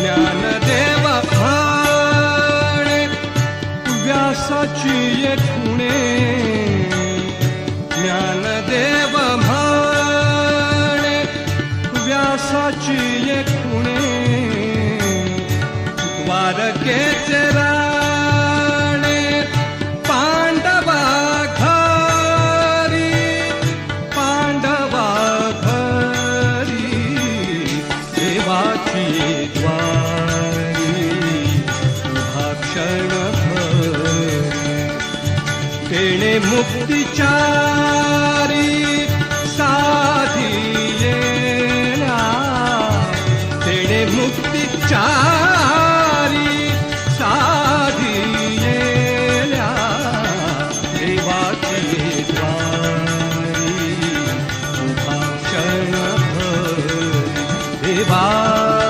ज्ञानदेव म्हणे व्यासाची ये खुणे, ज्ञानदेव म्हणे व्यासाची ये खुणे, द्वारकेचे राणे पांडवा घरी, पांडवा घरी देवाची द्वारी उभा क्षण भरी, तेणे मुक्तिचारी साधी येणार, तेणे मुक्तिचारी